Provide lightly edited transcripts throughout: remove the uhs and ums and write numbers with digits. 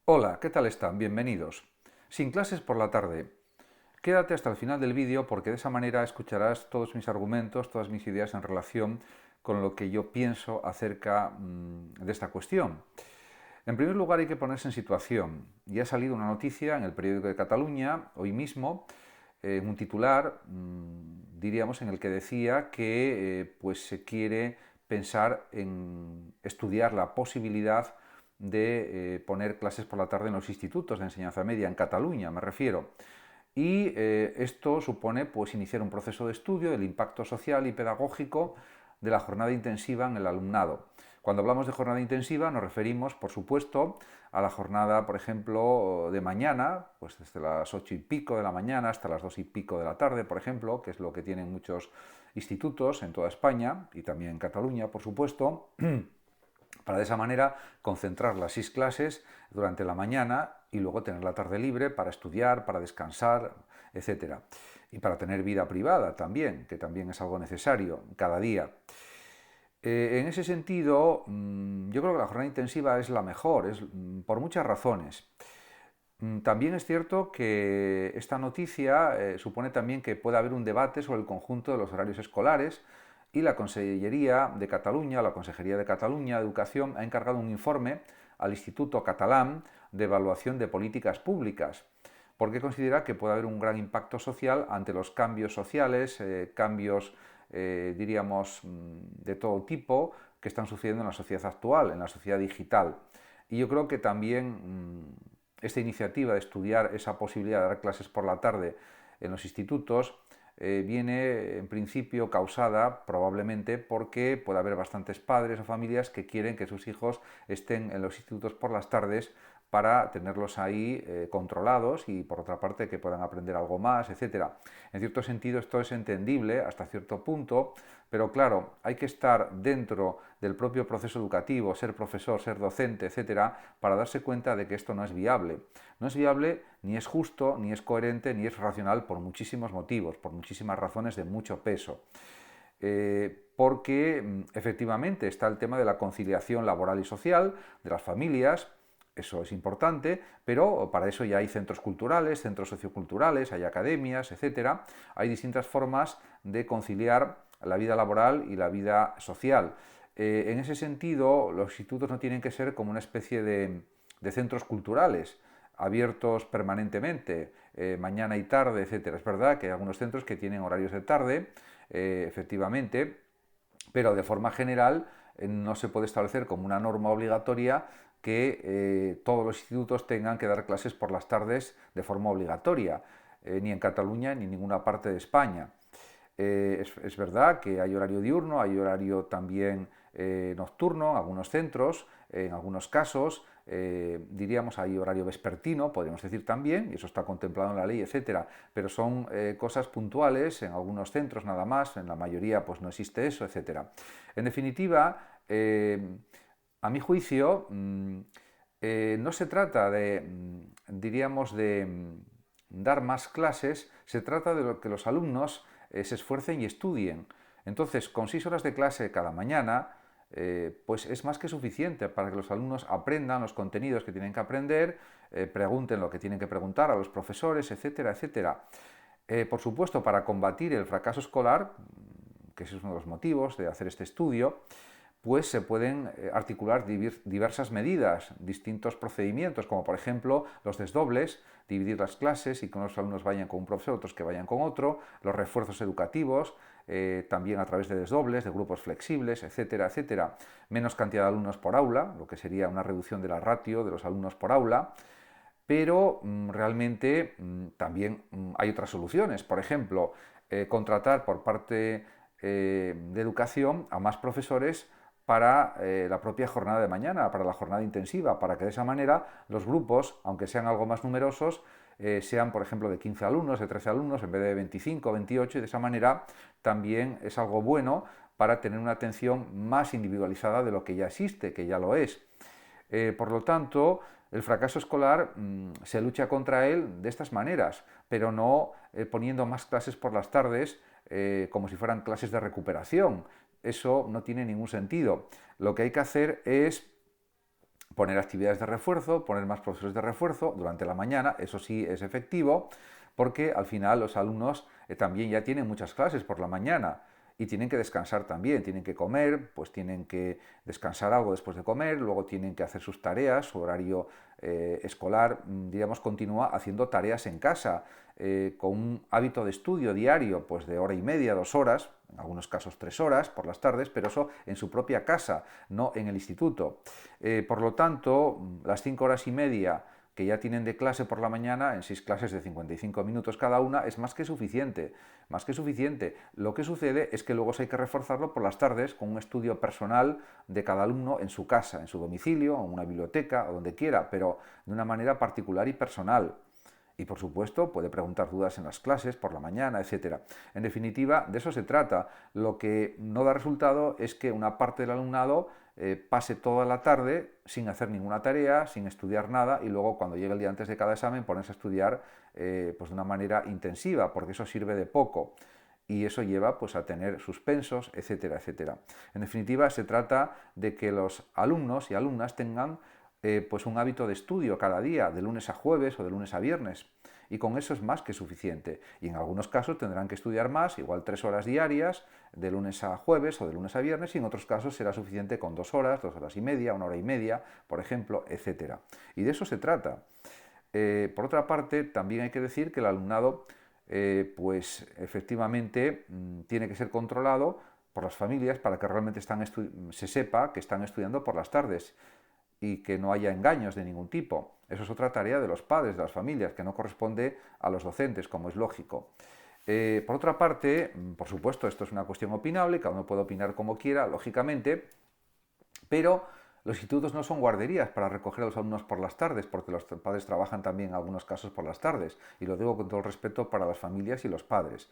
Hola, ¿qué tal están? Bienvenidos. Sin clases por la tarde. Quédate hasta el final del vídeo porque de esa manera escucharás todos mis argumentos, todas mis ideas en relación con lo que yo pienso acerca de esta cuestión. En primer lugar hay que ponerse en situación. Ya ha salido una noticia en el periódico de Cataluña, hoy mismo, un titular, diríamos, en el que decía que pues se quiere pensar en estudiar la posibilidad de poner clases por la tarde en los institutos de enseñanza media, en Cataluña me refiero. Y esto supone pues, iniciar un proceso de estudio del impacto social y pedagógico de la jornada intensiva en el alumnado. Cuando hablamos de jornada intensiva nos referimos, por supuesto, a la jornada, por ejemplo, de mañana, pues desde las 8 y pico de la mañana hasta las 2 y pico de la tarde, por ejemplo, que es lo que tienen muchos institutos en toda España y también en Cataluña, por supuesto, para de esa manera concentrar las 6 clases durante la mañana y luego tener la tarde libre para estudiar, para descansar, etcétera. Y para tener vida privada también, que también es algo necesario cada día. En ese sentido, yo creo que la jornada intensiva es la mejor, por muchas razones. También es cierto que esta noticia supone también que puede haber un debate sobre el conjunto de los horarios escolares y la Consellería de Cataluña, la Consejería de Cataluña de Educación, ha encargado un informe al Instituto Catalán de Evaluación de Políticas Públicas, porque considera que puede haber un gran impacto social ante los cambios sociales, cambios, diríamos, de todo tipo que están sucediendo en la sociedad actual, en la sociedad digital. Y yo creo que también esta iniciativa de estudiar esa posibilidad de dar clases por la tarde en los institutos viene en principio causada probablemente porque puede haber bastantes padres o familias que quieren que sus hijos estén en los institutos por las tardes para tenerlos ahí controlados y por otra parte que puedan aprender algo más, etcétera. En cierto sentido esto es entendible hasta cierto punto, pero claro, hay que estar dentro del propio proceso educativo, ser profesor, ser docente, etcétera, para darse cuenta de que esto no es viable. No es viable, ni es justo, ni es coherente, ni es racional por muchísimos motivos, por muchísimas razones de mucho peso. Porque efectivamente está el tema de la conciliación laboral y social de las familias, eso es importante, pero para eso ya hay centros culturales, centros socioculturales, hay academias, etcétera. Hay distintas formas de conciliar la vida laboral y la vida social. En ese sentido, los institutos no tienen que ser como una especie de centros culturales abiertos permanentemente, mañana y tarde, etcétera. Es verdad que hay algunos centros que tienen horarios de tarde, efectivamente, pero de forma general no se puede establecer como una norma obligatoria que todos los institutos tengan que dar clases por las tardes de forma obligatoria, ni en Cataluña ni en ninguna parte de España. Es verdad que hay horario diurno, hay horario también nocturno en algunos centros, en algunos casos, diríamos hay horario vespertino, podríamos decir también, y eso está contemplado en la ley, etcétera, pero son cosas puntuales en algunos centros nada más, en la mayoría pues no existe eso, etcétera. En definitiva, a mi juicio, no se trata de, diríamos, de dar más clases, se trata de que los alumnos se esfuercen y estudien. Entonces, con 6 horas de clase cada mañana, pues es más que suficiente para que los alumnos aprendan los contenidos que tienen que aprender, pregunten lo que tienen que preguntar a los profesores, etcétera, etcétera. Por supuesto, para combatir el fracaso escolar, que ese es uno de los motivos de hacer este estudio, pues se pueden articular diversas medidas, distintos procedimientos, como por ejemplo los desdobles, dividir las clases y que unos alumnos vayan con un profesor, otros que vayan con otro, los refuerzos educativos, también a través de desdobles, de grupos flexibles, etcétera, etcétera. Menos cantidad de alumnos por aula, lo que sería una reducción de la ratio de los alumnos por aula, pero realmente también hay otras soluciones. Por ejemplo, contratar por parte de educación a más profesores para la propia jornada de mañana, para la jornada intensiva, para que de esa manera los grupos, aunque sean algo más numerosos, sean, por ejemplo, de 15 alumnos, de 13 alumnos, en vez de 25 o 28, y de esa manera también es algo bueno para tener una atención más individualizada de lo que ya existe, que ya lo es. Por lo tanto, el fracaso escolar se lucha contra él de estas maneras, pero no poniendo más clases por las tardes como si fueran clases de recuperación. Eso no tiene ningún sentido. Lo que hay que hacer es poner actividades de refuerzo, poner más profesores de refuerzo durante la mañana, eso sí es efectivo, porque al final los alumnos también ya tienen muchas clases por la mañana y tienen que descansar también, tienen que comer, pues tienen que descansar algo después de comer, luego tienen que hacer sus tareas, su horario escolar, digamos, continúa haciendo tareas en casa, con un hábito de estudio diario, pues de hora y media, 2 horas, en algunos casos 3 horas por las tardes, pero eso en su propia casa, no en el instituto. Por lo tanto, las 5 horas y media que ya tienen de clase por la mañana, en 6 clases de 55 minutos cada una, es más que suficiente, más que suficiente. Lo que sucede es que luego hay que reforzarlo por las tardes con un estudio personal de cada alumno en su casa, en su domicilio, en una biblioteca o donde quiera, pero de una manera particular y personal. Y por supuesto puede preguntar dudas en las clases por la mañana, etc. En definitiva, de eso se trata. Lo que no da resultado es que una parte del alumnado pase toda la tarde sin hacer ninguna tarea, sin estudiar nada, y luego cuando llegue el día antes de cada examen ponerse a estudiar pues de una manera intensiva, porque eso sirve de poco y eso lleva pues, a tener suspensos, etcétera, etcétera. En definitiva, se trata de que los alumnos y alumnas tengan pues un hábito de estudio cada día, de lunes a jueves o de lunes a viernes. Y con eso es más que suficiente. Y en algunos casos tendrán que estudiar más, igual 3 horas diarias, de lunes a jueves o de lunes a viernes, y en otros casos será suficiente con 2 horas, 2 horas y media, 1 hora y media, por ejemplo, etcétera. Y de eso se trata. Por otra parte, también hay que decir que el alumnado, pues efectivamente, tiene que ser controlado por las familias para que realmente se sepa que están estudiando por las tardes y que no haya engaños de ningún tipo. Eso es otra tarea de los padres, de las familias, que no corresponde a los docentes, como es lógico. Por otra parte, por supuesto, esto es una cuestión opinable, cada uno puede opinar como quiera, lógicamente, pero los institutos no son guarderías para recoger a los alumnos por las tardes, porque los padres trabajan también en algunos casos por las tardes, y lo digo con todo el respeto para las familias y los padres.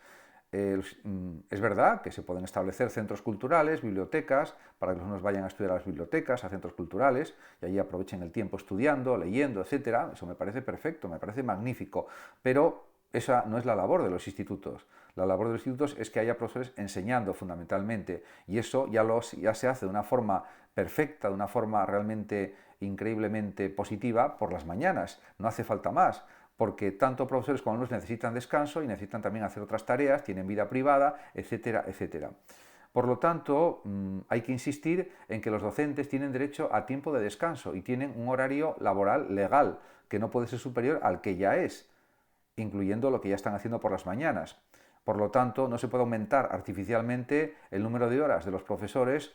Es verdad que se pueden establecer centros culturales, bibliotecas, para que los alumnos vayan a estudiar a las bibliotecas, a centros culturales, y allí aprovechen el tiempo estudiando, leyendo, etcétera. Eso me parece perfecto, me parece magnífico, pero esa no es la labor de los institutos. La labor de los institutos es que haya profesores enseñando fundamentalmente, y eso ya se hace de una forma perfecta, de una forma realmente increíblemente positiva por las mañanas. No hace falta más, porque tanto profesores como alumnos necesitan descanso y necesitan también hacer otras tareas, tienen vida privada, etcétera, etcétera. Por lo tanto, hay que insistir en que los docentes tienen derecho a tiempo de descanso y tienen un horario laboral legal, que no puede ser superior al que ya es, incluyendo lo que ya están haciendo por las mañanas. Por lo tanto, no se puede aumentar artificialmente el número de horas de los profesores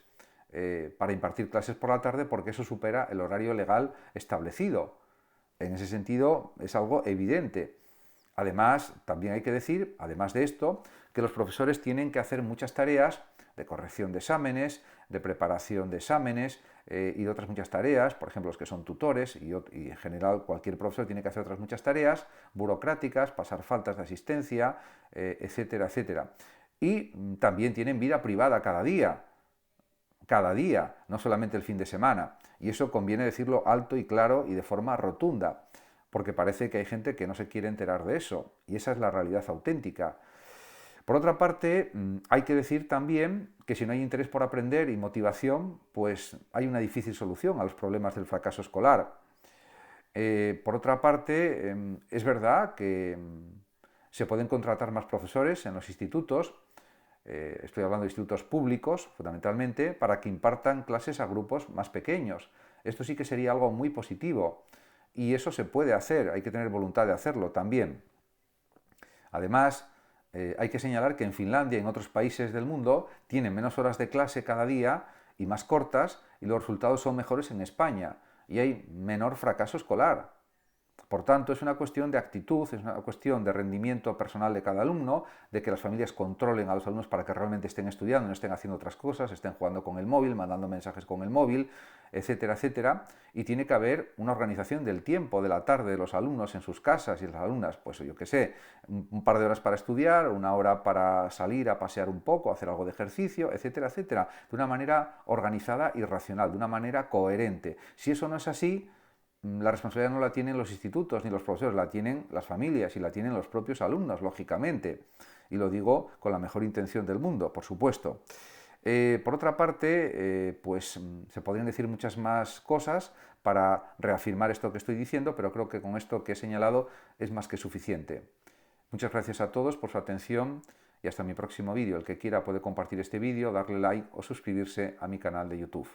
para impartir clases por la tarde, porque eso supera el horario legal establecido. En ese sentido, es algo evidente. Además, también hay que decir, además de esto, que los profesores tienen que hacer muchas tareas de corrección de exámenes, de preparación de exámenes y de otras muchas tareas, por ejemplo, los que son tutores y en general cualquier profesor tiene que hacer otras muchas tareas burocráticas, pasar faltas de asistencia, etcétera, etcétera. Y también tienen vida privada cada día, no solamente el fin de semana. Y eso conviene decirlo alto y claro y de forma rotunda, porque parece que hay gente que no se quiere enterar de eso, y esa es la realidad auténtica. Por otra parte, hay que decir también que si no hay interés por aprender y motivación, pues hay una difícil solución a los problemas del fracaso escolar. Por otra parte, es verdad que se pueden contratar más profesores en los institutos, estoy hablando de institutos públicos fundamentalmente, para que impartan clases a grupos más pequeños. Esto sí que sería algo muy positivo y eso se puede hacer, hay que tener voluntad de hacerlo también. Además, hay que señalar que en Finlandia y en otros países del mundo tienen menos horas de clase cada día y más cortas, y los resultados son mejores en España y hay menor fracaso escolar. Por tanto, es una cuestión de actitud, es una cuestión de rendimiento personal de cada alumno, de que las familias controlen a los alumnos para que realmente estén estudiando, no estén haciendo otras cosas, estén jugando con el móvil, mandando mensajes con el móvil, etcétera, etcétera. Y tiene que haber una organización del tiempo de la tarde de los alumnos en sus casas y las alumnas, pues yo qué sé, un par de horas para estudiar, 1 hora para salir a pasear un poco, hacer algo de ejercicio, etcétera, etcétera, de una manera organizada y racional, de una manera coherente. Si eso no es así, la responsabilidad no la tienen los institutos ni los profesores, la tienen las familias y la tienen los propios alumnos, lógicamente. Y lo digo con la mejor intención del mundo, por supuesto. Por otra parte, pues se podrían decir muchas más cosas, para reafirmar esto que estoy diciendo, pero creo que con esto que he señalado es más que suficiente. Muchas gracias a todos por su atención y hasta mi próximo vídeo. El que quiera puede compartir este vídeo, darle like o suscribirse a mi canal de YouTube.